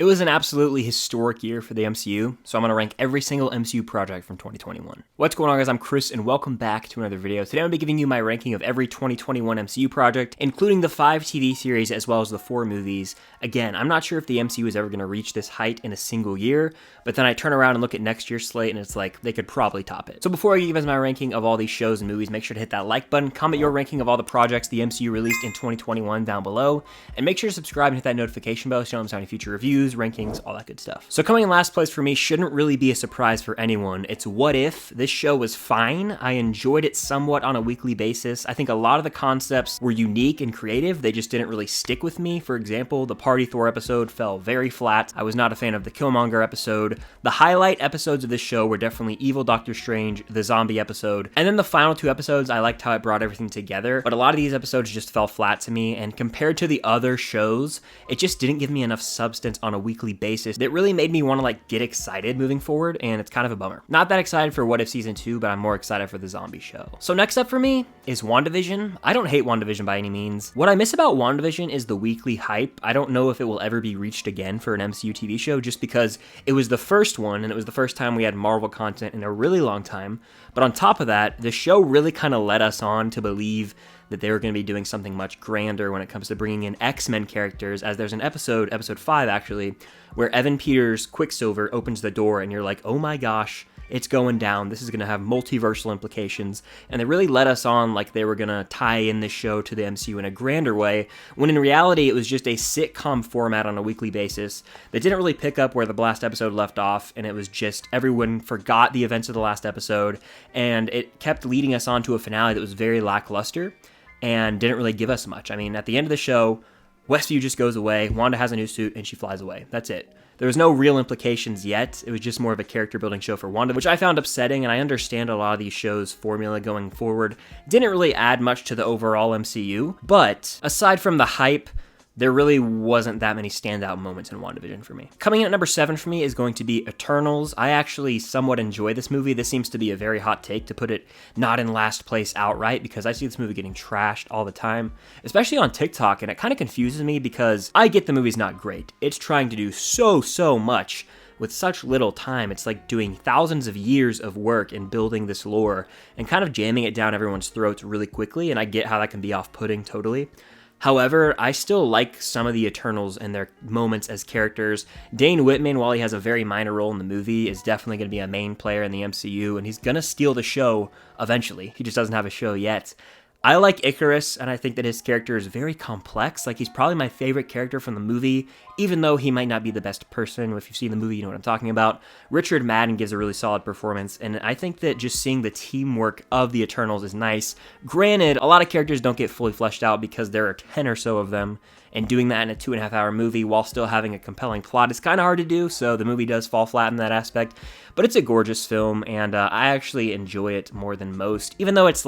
It was an absolutely historic year for the MCU, so I'm going to rank every single MCU project from 2021. What's going on, guys? I'm Chris, and welcome back to another video. Today I'm going to be giving you my ranking of every 2021 MCU project, including the 5 TV series as well as the 4 movies. Again, I'm not sure if the MCU is ever going to reach this height in a single year, but then I turn around and look at next year's slate, and it's like, they could probably top it. So before I give you guys my ranking of all these shows and movies, make sure to hit that like button, comment your ranking of all the projects the MCU released in 2021 down below, and make sure to subscribe and hit that notification bell so you don't miss any future reviews, rankings, all that good stuff. So coming in last place for me shouldn't really be a surprise for anyone. It's What If. This show was fine. I enjoyed it somewhat on a weekly basis. I think a lot of the concepts were unique and creative. They just didn't really stick with me. For example, the Party Thor episode fell very flat. I was not a fan of the Killmonger episode. The highlight episodes of this show were definitely Evil Doctor Strange, the zombie episode, and then the final 2 episodes, I liked how it brought everything together, but a lot of these episodes just fell flat to me, and compared to the other shows, it just didn't give me enough substance on a weekly basis that really made me want to get excited moving forward, and it's kind of a bummer. Not that excited for What If Season 2, but I'm more excited for the zombie show. So next up for me is WandaVision. I don't hate WandaVision by any means. What I miss about WandaVision is the weekly hype. I don't know if it will ever be reached again for an MCU TV show, just because it was the first one, and it was the first time we had Marvel content in a really long time. But on top of that, the show really kind of led us on to believe that they were going to be doing something much grander when it comes to bringing in X-Men characters, as there's an episode 5 actually, where Evan Peters' Quicksilver opens the door and you're like, oh my gosh, it's going down. This is going to have multiversal implications. And they really led us on like they were going to tie in this show to the MCU in a grander way, when in reality it was just a sitcom format on a weekly basis that didn't really pick up where the last episode left off, and it was just everyone forgot the events of the last episode, and it kept leading us on to a finale that was very lackluster and didn't really give us much. I mean, at the end of the show, Westview just goes away, Wanda has a new suit, and she flies away. That's it. There was no real implications yet. It was just more of a character-building show for Wanda, which I found upsetting, and I understand a lot of these shows' formula going forward didn't really add much to the overall MCU, but aside from the hype, there really wasn't that many standout moments in WandaVision for me. Coming in at number 7 for me is going to be Eternals. I actually somewhat enjoy this movie. This seems to be a very hot take to put it not in last place outright, because I see this movie getting trashed all the time, especially on TikTok, and it kind of confuses me because I get the movie's not great. It's trying to do so much with such little time. It's like doing thousands of years of work in building this lore and kind of jamming it down everyone's throats really quickly, and I get how that can be off-putting totally. However, I still like some of the Eternals and their moments as characters. Dane Whitman, while he has a very minor role in the movie, is definitely going to be a main player in the MCU, and he's going to steal the show eventually. He just doesn't have a show yet. I like Icarus, and I think that his character is very complex. Like, he's probably my favorite character from the movie, even though he might not be the best person. If you've seen the movie, you know what I'm talking about. Richard Madden gives a really solid performance, and I think that just seeing the teamwork of the Eternals is nice. Granted, a lot of characters don't get fully fleshed out because there are 10 or so of them, and doing that in a 2.5-hour movie while still having a compelling plot is kind of hard to do, so the movie does fall flat in that aspect. But it's a gorgeous film, and I actually enjoy it more than most, even though it's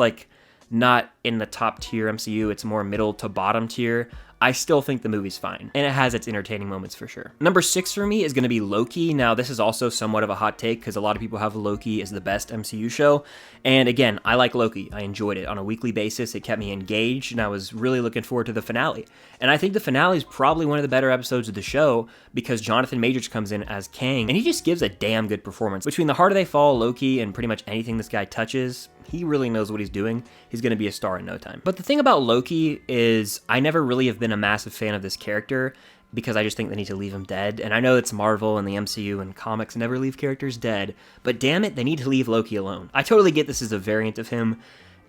not in the top tier MCU, it's more middle to bottom tier. I still think the movie's fine, and it has its entertaining moments for sure. Number 6 for me is going to be Loki. Now, this is also somewhat of a hot take because a lot of people have Loki as the best MCU show, and again, I like Loki. I enjoyed it on a weekly basis. It kept me engaged, and I was really looking forward to the finale. And I think the finale is probably one of the better episodes of the show because Jonathan Majors comes in as Kang, and he just gives a damn good performance. Between The Harder They Fall, Loki, and pretty much anything this guy touches, he really knows what he's doing. He's going to be a star in no time. But the thing about Loki is I never really have been a massive fan of this character because I just think they need to leave him dead. And I know it's Marvel and the MCU and comics never leave characters dead, but damn it, they need to leave Loki alone. I totally get this is a variant of him,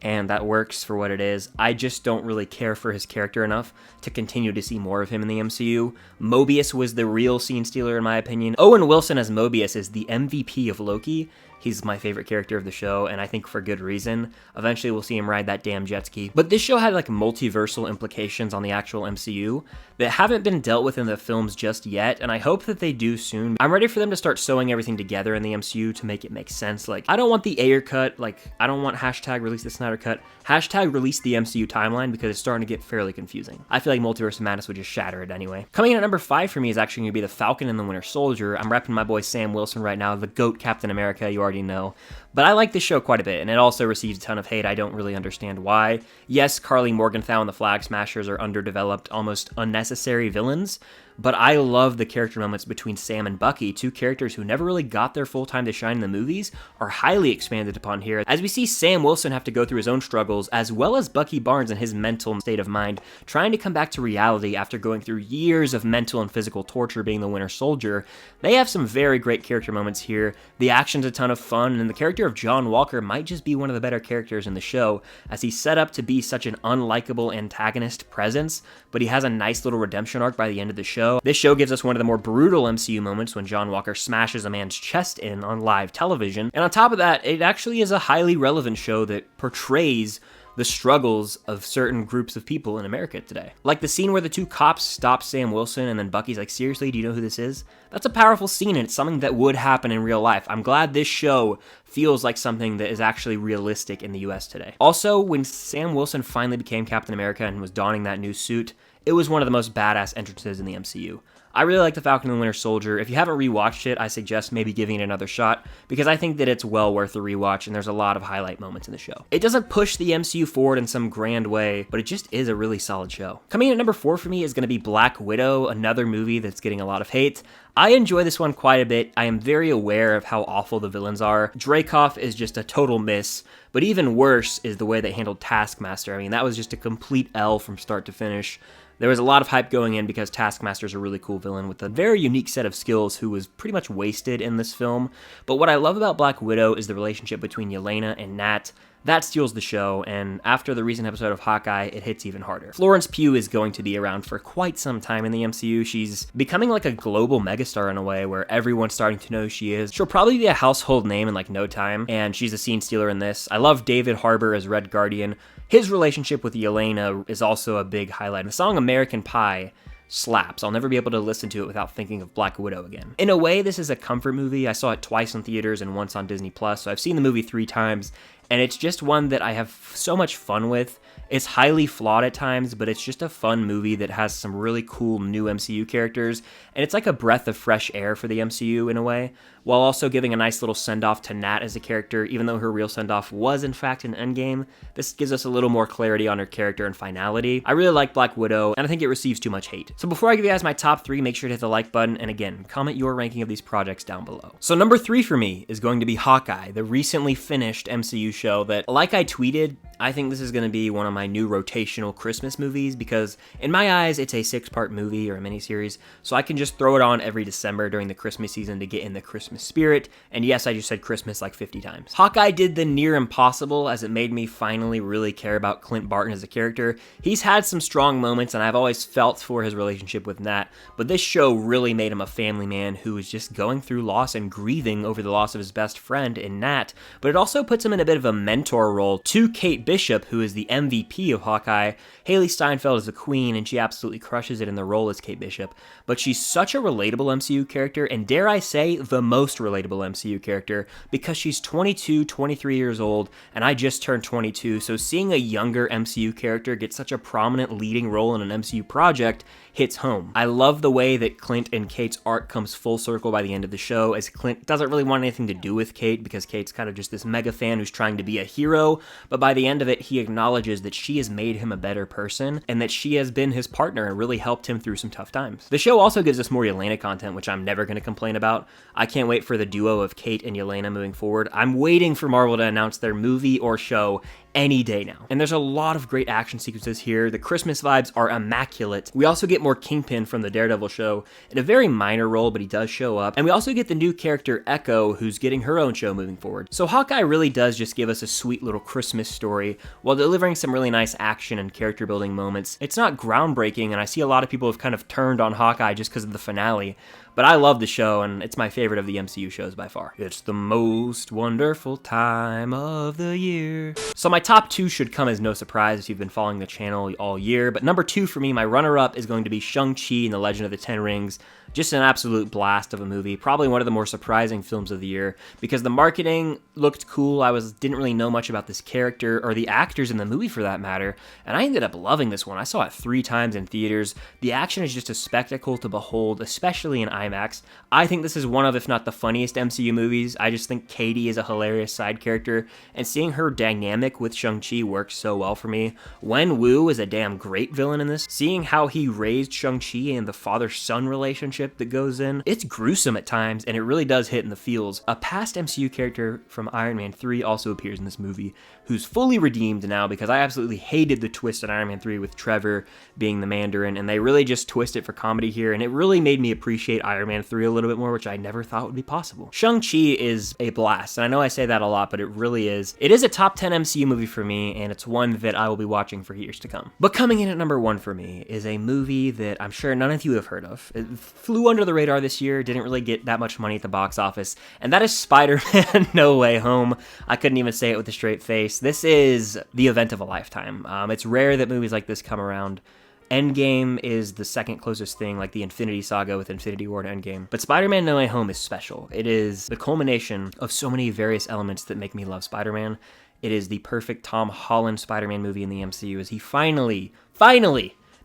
and that works for what it is. I just don't really care for his character enough to continue to see more of him in the MCU. Mobius was the real scene stealer in my opinion. Owen Wilson as Mobius is the MVP of Loki. He's my favorite character of the show, and I think for good reason. Eventually we'll see him ride that damn jet ski. But this show had multiversal implications on the actual MCU that haven't been dealt with in the films just yet, and I hope that they do soon. I'm ready for them to start sewing everything together in the MCU to make it make sense. I don't want the Ayer cut, I don't want hashtag release the Snyder cut, hashtag release the MCU timeline, because it's starting to get fairly confusing. I feel like Multiverse of Madness would just shatter it anyway. Coming in at number 5 for me is actually going to be The Falcon and the Winter Soldier. I'm repping my boy Sam Wilson right now, the GOAT Captain America, you already know. But I like this show quite a bit, and it also receives a ton of hate. I don't really understand why. Yes, Carly Morgenthau and the Flag Smashers are underdeveloped, almost unnecessary villains, but I love the character moments between Sam and Bucky, two characters who never really got their full time to shine in the movies, are highly expanded upon here, as we see Sam Wilson have to go through his own struggles, as well as Bucky Barnes and his mental state of mind, trying to come back to reality after going through years of mental and physical torture being the Winter Soldier. They have some very great character moments here, the action's a ton of fun, and the character of John Walker might just be one of the better characters in the show, as he's set up to be such an unlikable antagonist presence, but he has a nice little redemption arc by the end of the show. This show gives us one of the more brutal MCU moments when John Walker smashes a man's chest in on live television, and on top of that, it actually is a highly relevant show that portrays the struggles of certain groups of people in America today. Like the scene where the two cops stop Sam Wilson and then Bucky's like, seriously, do you know who this is? That's a powerful scene, and it's something that would happen in real life. I'm glad this show feels like something that is actually realistic in the US today. Also, when Sam Wilson finally became Captain America and was donning that new suit, it was one of the most badass entrances in the MCU. I really like The Falcon and the Winter Soldier. If you haven't rewatched it, I suggest maybe giving it another shot, because I think that it's well worth a rewatch and there's a lot of highlight moments in the show. It doesn't push the MCU forward in some grand way, but it just is a really solid show. Coming in at number 4 for me is going to be Black Widow, another movie that's getting a lot of hate. I enjoy this one quite a bit. I am very aware of how awful the villains are. Dreykov is just a total miss, but even worse is the way they handled Taskmaster. I mean, that was just a complete L from start to finish. There was a lot of hype going in because Taskmaster's a really cool villain with a very unique set of skills who was pretty much wasted in this film. But what I love about Black Widow is the relationship between Yelena and Nat. That steals the show, and after the recent episode of Hawkeye, it hits even harder. Florence Pugh is going to be around for quite some time in the MCU. She's becoming like a global megastar in a way where everyone's starting to know who she is. She'll probably be a household name in like no time, and she's a scene stealer in this. I love David Harbour as Red Guardian. His relationship with Yelena is also a big highlight. The song American Pie slaps. I'll never be able to listen to it without thinking of Black Widow again. In a way, this is a comfort movie. I saw it twice in theaters and once on Disney+, so I've seen the movie 3 times, and it's just one that I have so much fun with. It's highly flawed at times, but it's just a fun movie that has some really cool new MCU characters, and it's like a breath of fresh air for the MCU in a way, while also giving a nice little send-off to Nat as a character. Even though her real send-off was in fact in Endgame, this gives us a little more clarity on her character and finality. I really like Black Widow, and I think it receives too much hate. So before I give you guys my top 3, make sure to hit the like button, and again, comment your ranking of these projects down below. So number 3 for me is going to be Hawkeye, the recently finished MCU show that, like I tweeted, I think this is going to be one of my new rotational Christmas movies, because in my eyes, it's a 6-part movie or a miniseries, so I can just throw it on every December during the Christmas season to get in the Christmas spirit. And yes, I just said Christmas like 50 times. Hawkeye did the near impossible, as it made me finally really care about Clint Barton as a character. He's had some strong moments, and I've always felt for his relationship with Nat, but this show really made him a family man who is just going through loss and grieving over the loss of his best friend in Nat, but it also puts him in a bit of a mentor role to Kate Bishop, who is the MVP of Hawkeye. Haley Steinfeld is the queen, and she absolutely crushes it in the role as Kate Bishop, but she's such a relatable MCU character, and dare I say, the most relatable MCU character, because she's 22, 23 years old, and I just turned 22, so seeing a younger MCU character get such a prominent leading role in an MCU project hits home. I love the way that Clint and Kate's arc comes full circle by the end of the show, as Clint doesn't really want anything to do with Kate, because Kate's kind of just this mega fan who's trying to be a hero, but by the end of it, he acknowledges that she has made him a better person, and that she has been his partner and really helped him through some tough times. The show also gives us more Yelena content, which I'm never going to complain about. I can't wait for the duo of Kate and Yelena moving forward. I'm waiting for Marvel to announce their movie or show any day now. And there's a lot of great action sequences here. The Christmas vibes are immaculate. We also get more Kingpin from the Daredevil show in a very minor role, but he does show up. And we also get the new character Echo, who's getting her own show moving forward. So Hawkeye really does just give us a sweet little Christmas story while delivering some really nice action and character building moments. It's not groundbreaking, and I see a lot of people have kind of turned on Hawkeye just because of the finale, but I love the show, and it's my favorite of the MCU shows by far. It's the most wonderful time of the year. So my top 2 should come as no surprise if you've been following the channel all year, but number 2 for me, my runner-up, is going to be ShangChi and the Legend of the Ten Rings. Just an absolute blast of a movie, probably one of the more surprising films of the year, because the marketing looked cool. I didn't really know much about this character, or the actors in the movie for that matter, and I ended up loving this one. I saw it 3 times in theaters. The action is just a spectacle to behold, especially in IMAX. I think this is one of, if not the funniest MCU movies. I just think Katie is a hilarious side character, and seeing her dynamic with ShangChi works so well for me. Wen Wu is a damn great villain in this. Seeing how he raised ShangChi and the father-son relationship that goes in, it's gruesome at times, and it really does hit in the feels. A past MCU character from Iron Man 3 also appears in this movie, who's fully redeemed now, because I absolutely hated the twist in Iron Man 3 with Trevor being the Mandarin, and they really just twist it for comedy here, and it really made me appreciate Iron Man 3 a little bit more, which I never thought would be possible. ShangChi is a blast, and I know I say that a lot, but it really is. It is a top 10 MCU movie for me, and it's one that I will be watching for years to come. But coming in at number 1 for me is a movie that I'm sure none of you have heard of. It flew under the radar this year, didn't really get that much money at the box office, and that is Spider-Man No Way Home. I couldn't even say it with a straight face. This is the event of a lifetime. It's rare that movies like this come around. Endgame is the second closest thing, like the Infinity Saga with Infinity War to Endgame. But Spider-Man No Way Home is special. It is the culmination of so many various elements that make me love Spider-Man. It is the perfect Tom Holland Spider-Man movie in the MCU, as he finally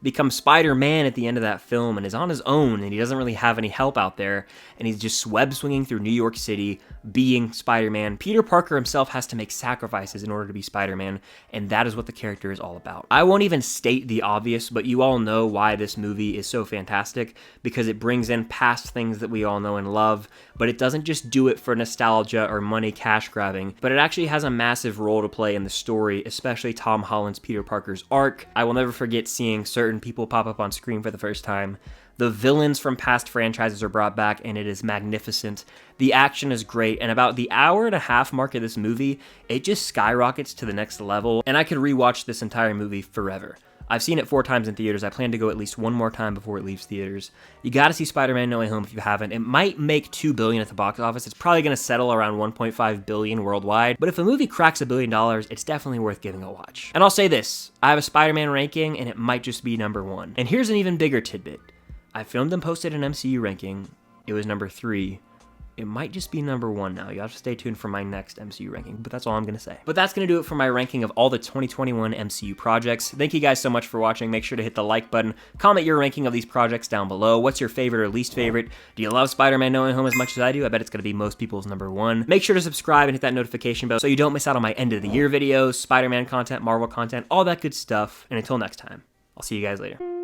becomes Spider-Man at the end of that film and is on his own, and he doesn't really have any help out there, and he's just web swinging through New York City being Spider-Man. Peter Parker himself has to make sacrifices in order to be Spider-Man, and that is what the character is all about. I won't even state the obvious, but you all know why this movie is so fantastic, because it brings in past things that we all know and love, but it doesn't just do it for nostalgia or money cash grabbing, but it actually has a massive role to play in the story, especially Tom Holland's Peter Parker's arc. I will never forget seeing certain people pop up on screen for the first time. The villains from past franchises are brought back, and it is magnificent. The action is great, and about the hour-and-a-half mark of this movie, it just skyrockets to the next level, and I could rewatch this entire movie forever. I've seen it 4 times in theaters. I plan to go at least 1 more time before it leaves theaters. You gotta see Spider-Man No Way Home if you haven't. It might make $2 billion at the box office. It's probably gonna settle around $1.5 billion worldwide. But if a movie cracks $1 billion, it's definitely worth giving a watch. And I'll say this, I have a Spider-Man ranking, and it might just be number 1. And here's an even bigger tidbit. I filmed and posted an MCU ranking. It was number 3. It might just be number 1 now. You'll have to stay tuned for my next MCU ranking, but that's all I'm going to say. But that's going to do it for my ranking of all the 2021 MCU projects. Thank you guys so much for watching. Make sure to hit the like button. Comment your ranking of these projects down below. What's your favorite or least favorite? Do you love Spider-Man No Way Home as much as I do? I bet it's going to be most people's number 1. Make sure to subscribe and hit that notification bell so you don't miss out on my end of the year videos, Spider-Man content, Marvel content, all that good stuff. And until next time, I'll see you guys later.